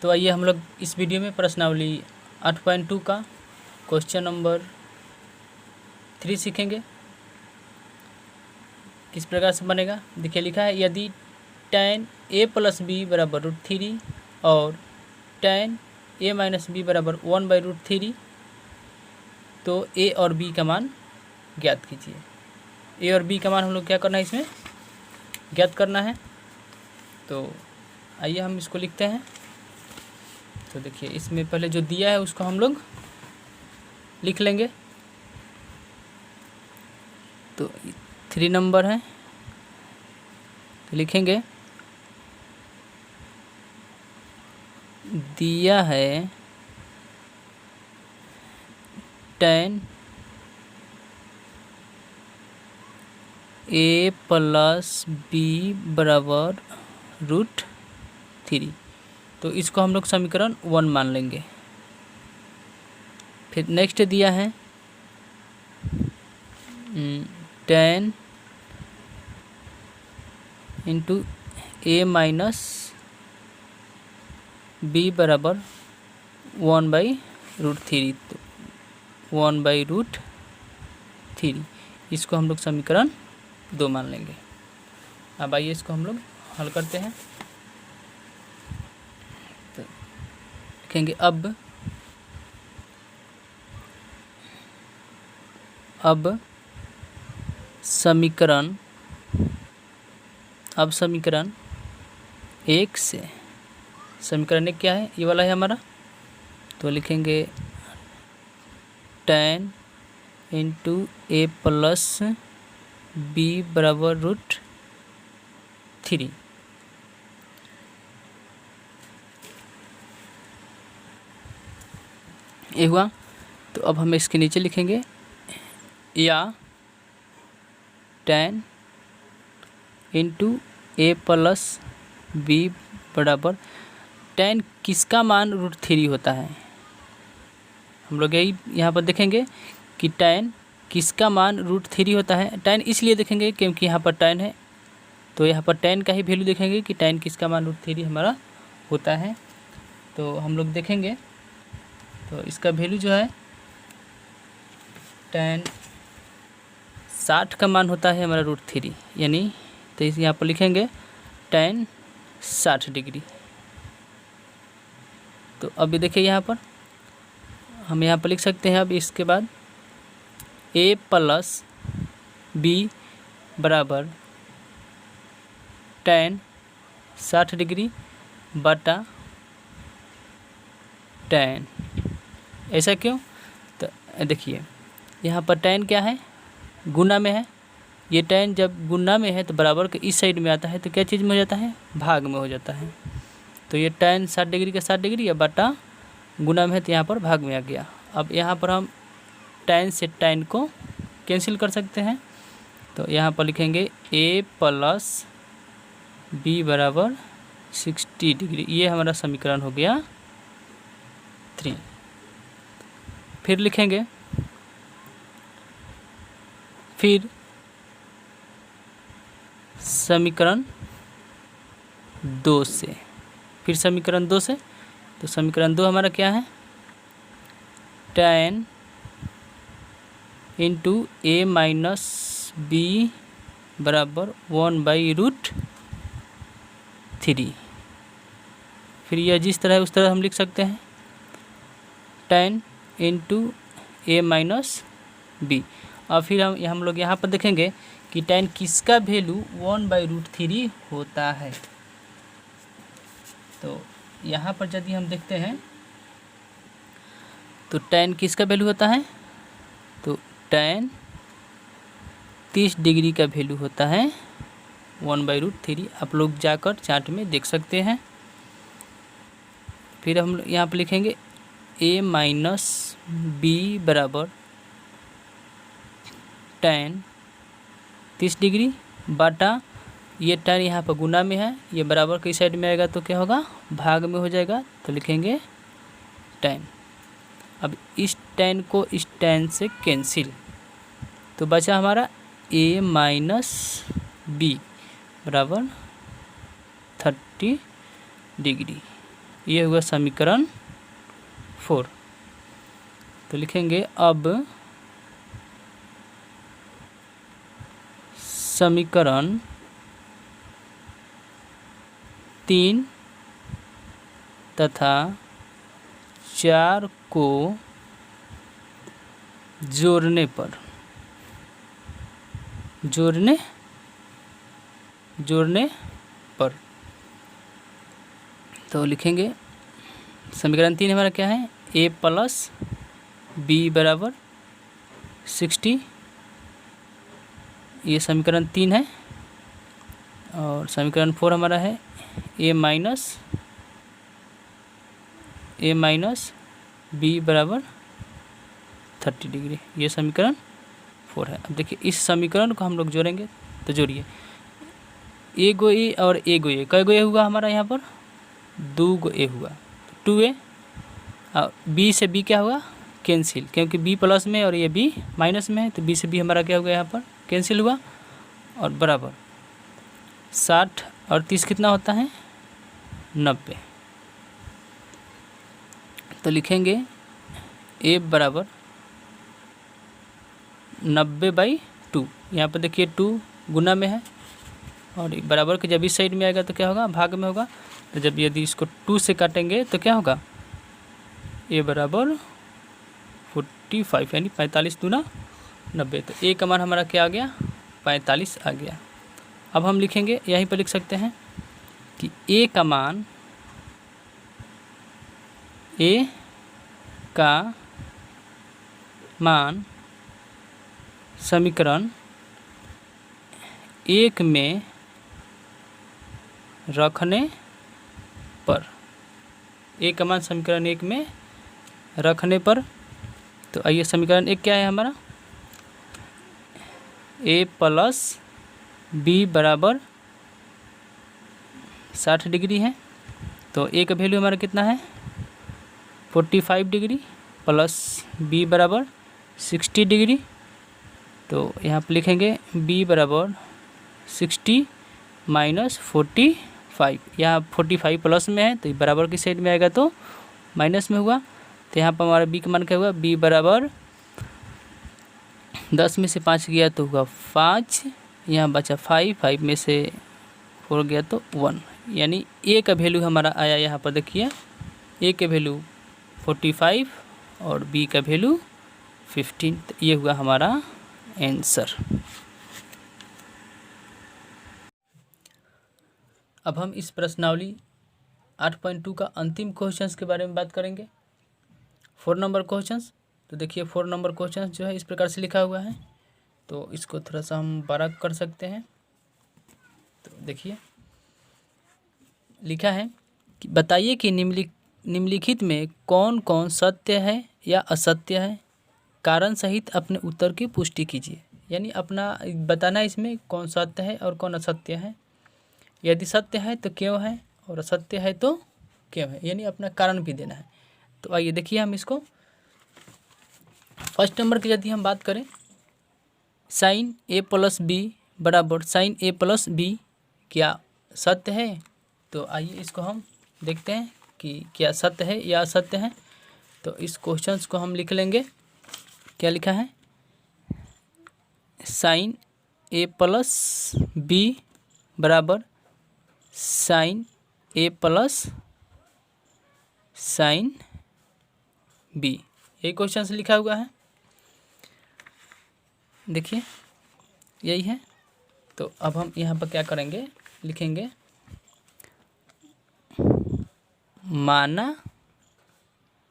तो आइए हम लोग इस वीडियो में प्रश्नावली 8.2 का क्वेश्चन नंबर 3 सीखेंगे। किस प्रकार से बनेगा, देखिए लिखा है यदि tan a + b बराबर √3 और tan a - b बराबर 1/√3 तो a और b का मान ज्ञात कीजिए। a और b का मान हम लोग क्या करना है, इसमें ज्ञात करना है। तो आइए हम इसको लिखते हैं। तो देखिए इसमें पहले जो दिया है उसको हम लोग लिख लेंगे। तो 3 नंबर है, तो लिखेंगे दिया है tan a + b बराबर √3, तो इसको हम लोग समीकरण 1 मान लेंगे। फिर नेक्स्ट दिया है tan × a - b बराबर 1/√3, तो 1/√3 इसको हम लोग समीकरण 2 मान लेंगे। अब आइए इसको हम लोग हल करते हैं। तो लिखेंगे अब समीकरण 1 से, समीकरण 1 क्या है, ये वाला है हमारा। तो लिखेंगे tan × a + b बराबर √3। ये हुआ। तो अब हम इसके नीचे लिखेंगे या tan × a + b बराबर, tan किसका मान √3 होता है, हम लोग यही यहाँ पर देखेंगे कि tan किसका मान √3 होता है। tan इसलिए देखेंगे क्योंकि यहाँ पर tan है, तो यहाँ पर tan का ही वैल्यू देखेंगे कि tan किसका मान √3 हमारा होता है। तो हम लोग देखेंगे, तो इसका वैल्यू जो है tan 60 का मान होता है हमारा √3, यानी तो इस यहाँ पर लिखेंगे tan 60 डिग्री। तो अभी देखिए यहाँ पर हम यहाँ पर लिख सकते हैं। अब इसके बाद a + b बराबर tan 60 डिग्री बटा tan, ऐसा क्यों, तो देखिए यहाँ पर tan क्या है, गुना में है। ये tan जब गुना में है तो बराबर के इस साइड में आता है, तो क्या चीज़ में हो जाता है, भाग में हो जाता है। तो ये tan 60 डिग्री का 60 डिग्री या बटा गुना में है, तो यहाँ पर भाग में आ गया। अब यहाँ पर हम tan से tan को कैंसिल कर सकते हैं। तो यहाँ पर लिखेंगे a + b बराबर 60 डिग्री, ये हमारा समीकरण हो गया 3। फिर लिखेंगे, फिर समीकरण 2 से, तो समीकरण 2 हमारा क्या है, tan × a - b बराबर 1/√3। फिर यह जिस तरह है उस तरह हम लिख सकते हैं tan × a - b। और फिर हम लोग यहाँ पर देखेंगे कि tan किसका वैल्यू 1/√3 होता है। तो यहाँ पर यदि हम देखते हैं तो tan किसका वैल्यू होता है, तो tan 30 डिग्री का वैल्यू होता है 1/√3। आप लोग जाकर चार्ट में देख सकते हैं। फिर हम यहाँ पर लिखेंगे a - b बराबर tan 30 डिग्री बटा, ये tan यहाँ पर गुना में है, ये बराबर की साइड में आएगा तो क्या होगा, भाग में हो जाएगा। तो लिखेंगे tan। अब इस tan को इस tan से कैंसिल, तो बचा हमारा a - b बराबर 30 डिग्री। ये हुआ समीकरण 4। तो लिखेंगे अब समीकरण 3 तथा 4 को जोड़ने पर तो लिखेंगे समीकरण 3 हमारा क्या है, a प्लस बी बराबर 60, ये समीकरण 3 है। और समीकरण 4 हमारा है a माइनस बी बराबर 30 डिग्री, ये समीकरण 4 है। अब देखिए इस समीकरण को हम लोग जोड़ेंगे, तो जोड़िए ए गो ए और ए गो ए, कै गो ए हुआ हमारा यहाँ पर, 2 गो ए हुआ, 2a। और बी से बी क्या हुआ, कैंसिल, क्योंकि बी प्लस में और ये बी माइनस में है, तो बी से बी हमारा क्या हो गया यहाँ पर, कैंसिल हुआ। और बराबर 60 और 30 कितना होता है, 90। तो लिखेंगे ए बराबर 90/2। यहाँ पर देखिए 2 गुना में है, और बराबर के जब इस साइड में आएगा तो क्या होगा, भाग में होगा। तो जब यदि इसको 2 से काटेंगे तो क्या होगा, ए बराबर 45 यानी 45 दूना 90। तो ए का मान हमारा क्या आ गया, 45 आ गया। अब हम लिखेंगे, यहीं पर लिख सकते हैं कि ए का मान समीकरण 1 में रखने पर, ए का मान समीकरण 1 में रखने पर। तो आइए समीकरण 1 क्या है हमारा, a प्लस बी बराबर 60 डिग्री है। तो a का वैल्यू हमारा कितना है, 45 डिग्री, प्लस b बराबर 60 डिग्री। तो यहाँ पर लिखेंगे b बराबर 60 माइनस 45, यहाँ 45 प्लस में है तो बराबर की साइड में आएगा तो माइनस में हुआ। तो यहाँ पर हमारा b का मान क्या हुआ, b बराबर 10 में से 5 गया तो हुआ 5, यहाँ बचा 5 में से 4 गया तो 1, यानी a का वैल्यू हमारा आया यहाँ पर देखिए, a का वैल्यू 45 और b का वैल्यू 15। तो ये हुआ हमारा आंसर। अब हम इस प्रश्नावली 8.2 का अंतिम क्वेश्चंस के बारे में बात करेंगे, 4 नंबर क्वेश्चंस। तो देखिए 4 नंबर क्वेश्चंस जो है इस प्रकार से लिखा हुआ है, तो इसको थोड़ा सा हम बड़ा कर सकते हैं। तो देखिए लिखा है कि बताइए कि निम्नलिखित में कौन कौन सत्य है या असत्य है, कारण सहित अपने उत्तर की पुष्टि कीजिए। यानी अपना बताना इसमें कौन सत्य है और कौन असत्य है, यदि सत्य है तो क्यों है और असत्य है तो क्यों है, यानी अपना कारण भी देना है। तो आइए देखिए हम इसको, फर्स्ट नंबर की यदि हम बात करें, साइन a प्लस बी बराबर साइन a प्लस बी क्या सत्य है। तो आइए इसको हम देखते हैं कि क्या सत्य है या असत्य है। तो इस क्वेश्चंस को हम लिख लेंगे, क्या लिखा है, साइन a प्लस बी बराबर sine a plus sine B, यही क्वेश्चन से लिखा हुआ है, देखिए यही है। तो अब हम यहाँ पर क्या करेंगे, लिखेंगे माना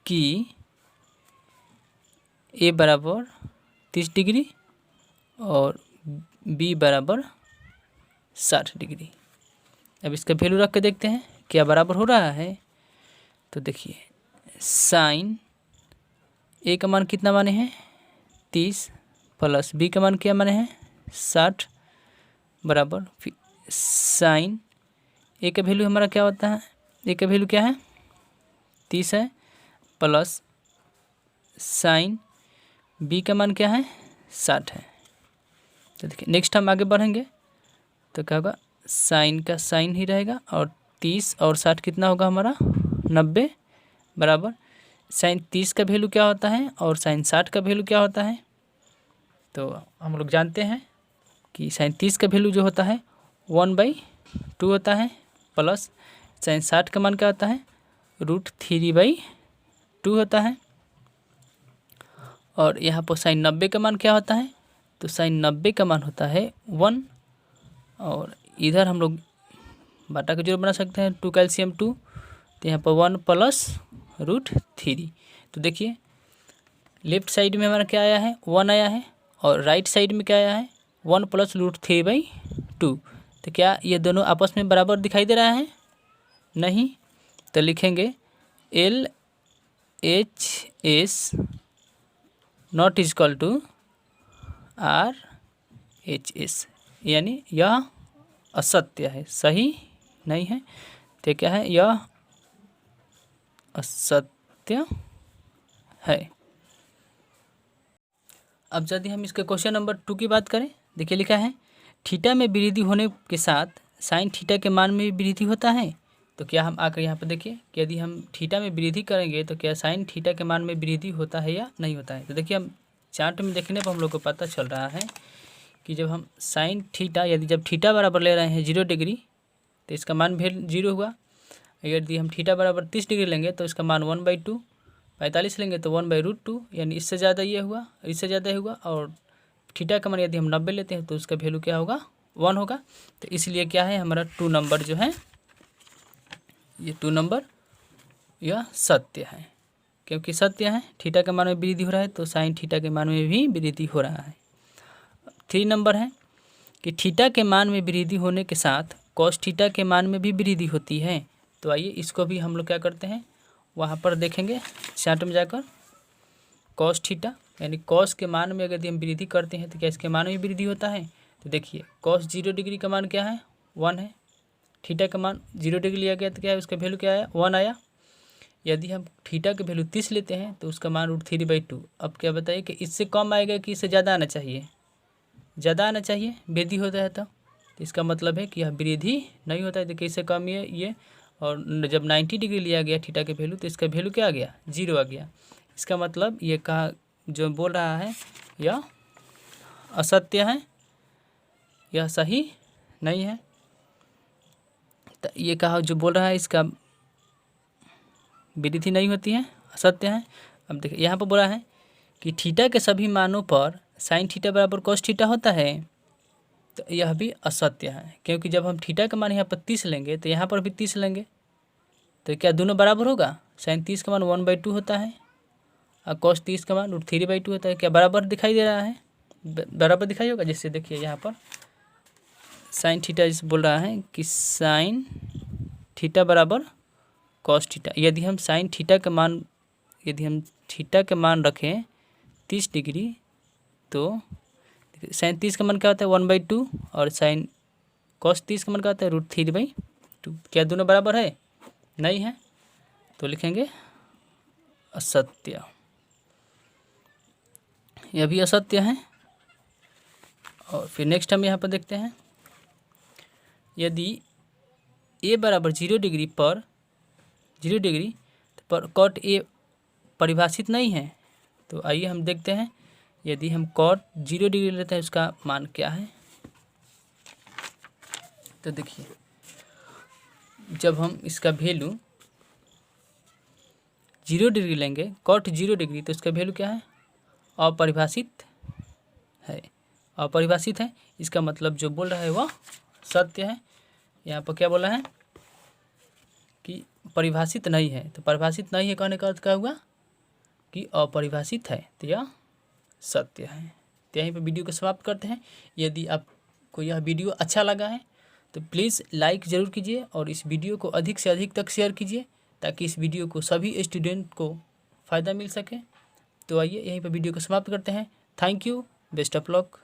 कि a बराबर 30 डिग्री और b बराबर 60 डिग्री। अब इसका वैल्यू रख के देखते हैं क्या बराबर हो रहा है। तो देखिए साइन a का मान कितना माने हैं 30, प्लस b का मान क्या माने हैं 60, बराबर साइन a का वैल्यू हमारा क्या होता है, a का वैल्यू क्या है 30 है, प्लस साइन b का मान क्या है 60 है। तो देखिए नेक्स्ट हम आगे बढ़ेंगे तो क्या होगा, साइन का साइन ही रहेगा और 30 और 60 कितना होगा हमारा 90 बराबर साइन 30 का वैल्यू क्या होता है और साइन 60 का वैल्यू क्या होता है। तो हम लोग जानते हैं कि साइन 30 का वैल्यू जो होता है 1/2 होता है, प्लस साइन 60 का मान क्या होता है √3/2 होता है। और यहाँ पर साइन 90 का मान क्या होता है, तो साइन 90 का मान होता है 1। और इधर हम लोग बाटा का 0 बना सकते हैं, 2 कैल्शियम 2, तो यहाँ पर 1 + √3। तो देखिए लेफ्ट साइड में हमारा क्या आया है 1 आया है, और राइट साइड में क्या आया है 1 + √3/2। तो क्या ये दोनों आपस में बराबर दिखाई दे रहा है, नहीं। तो लिखेंगे LHS not equal to RHS, यानी यह असत्य है, सही नहीं है। तो क्या है, यह असत्य है। अब यदि हम इसके क्वेश्चन नंबर 2 की बात करें, देखिए लिखा है थीटा में वृद्धि होने के साथ साइन थीटा के मान में भी वृद्धि होता है। तो क्या हम आकर यहाँ पर देखिए कि यदि हम थीटा में वृद्धि करेंगे तो क्या साइन थीटा के मान में वृद्धि होता है या नहीं होता है। तो देखिए हम चार्ट में देखने पर हम लोग को पता चल रहा है कि जब हम साइन थीटा जब थीटा बराबर ले रहे हैं 0 डिग्री तो इसका मान भी 0 हुआ। यदि हम थीटा बराबर 30 डिग्री लेंगे तो इसका मान 1/2, 45 लेंगे तो 1/√2, यानी इससे ज़्यादा ये हुआ, इससे ज़्यादा हुआ। और थीटा का मान यदि हम 90 लेते हैं तो उसका वैल्यू क्या होगा 1 होगा। तो इसलिए क्या है हमारा 2 नंबर जो है, ये 2 नंबर यह सत्य है, क्योंकि सत्य है थीटा के मान में वृद्धि हो रहा है तो साइन थीटा के मान में भी वृद्धि हो रहा है। 3 नंबर है कि थीटा के मान में वृद्धि होने के साथ कॉस थीटा के मान में भी वृद्धि होती है। तो आइए इसको भी हम लोग क्या करते हैं, वहाँ पर देखेंगे चार्ट में जाकर। कॉस थीटा यानी कॉस के मान में अगर हम वृद्धि करते हैं तो क्या इसके मान में वृद्धि होता है। तो देखिए कॉस 0 डिग्री का मान क्या है 1 है, थीटा का मान 0 डिग्री लिया गया तो क्या है उसका वैल्यू क्या आया 1 आया। यदि हम थीटा का वैल्यू 30 लेते हैं तो उसका मान √3/2। अब क्या बताइए कि इससे कम आएगा कि इससे ज़्यादा आना चाहिए, ज़्यादा आना चाहिए, वृद्धि होता है। तो इसका मतलब है कि यह वृद्धि नहीं होता है। देखिए इससे कम ये और जब 90 डिग्री लिया गया थीटा के वैल्यू तो इसका वैल्यू क्या आ गया 0 आ गया। इसका मतलब ये कहा जो बोल रहा है यह असत्य है, यह सही नहीं है। तो ये कहा जो बोल रहा है इसका वृद्धि नहीं होती है, असत्य है। अब देखिए यहाँ पर बोला है कि थीटा के सभी मानों पर साइन थीटा बराबर कॉस थीटा होता है। तो यह भी असत्य है, क्योंकि जब हम थीटा का मान यहाँ पर 30 लेंगे तो यहाँ पर भी 30 लेंगे तो क्या दोनों बराबर होगा। साइन 30 का मान 1/2 होता है और कॉस 30 का मान √3/2 होता है। क्या बराबर दिखाई दे रहा है, बराबर दिखाई होगा। जैसे देखिए यहाँ पर साइन थीटा जिसे बोल रहा है कि साइन थीटा बराबर कॉस थीटा। यदि हम साइन थीटा का मान रखें 30 डिग्री तो साइन 30 का मान क्या होता है 1/2 और साइन कॉस 30 का मान क्या होता है √3/2। क्या दोनों बराबर है, नहीं है। तो लिखेंगे असत्य, यह भी असत्य है। और फिर नेक्स्ट हम यहाँ पर देखते हैं यदि a बराबर 0 डिग्री पर कॉट a परिभाषित नहीं है। तो आइए हम देखते हैं यदि हम कॉट 0 डिग्री लेते हैं उसका मान क्या है। तो देखिए जब हम इसका वैल्यू 0 डिग्री लेंगे कॉट 0 डिग्री तो इसका वैल्यू क्या है अपरिभाषित है, अपरिभाषित है। इसका मतलब जो बोल रहा है वह सत्य है। यहाँ पर क्या बोला है कि परिभाषित नहीं है। तो परिभाषित नहीं है कहने का अर्थ क्या हुआ कि अपरिभाषित है, तो यह सत्य है। तो यहीं पर वीडियो को समाप्त करते हैं। यदि आपको यह वीडियो अच्छा लगा है तो प्लीज़ लाइक ज़रूर कीजिए और इस वीडियो को अधिक से अधिक तक शेयर कीजिए ताकि इस वीडियो को सभी स्टूडेंट को फ़ायदा मिल सके। तो आइए यहीं पर वीडियो को समाप्त करते हैं। Thank you, best of luck.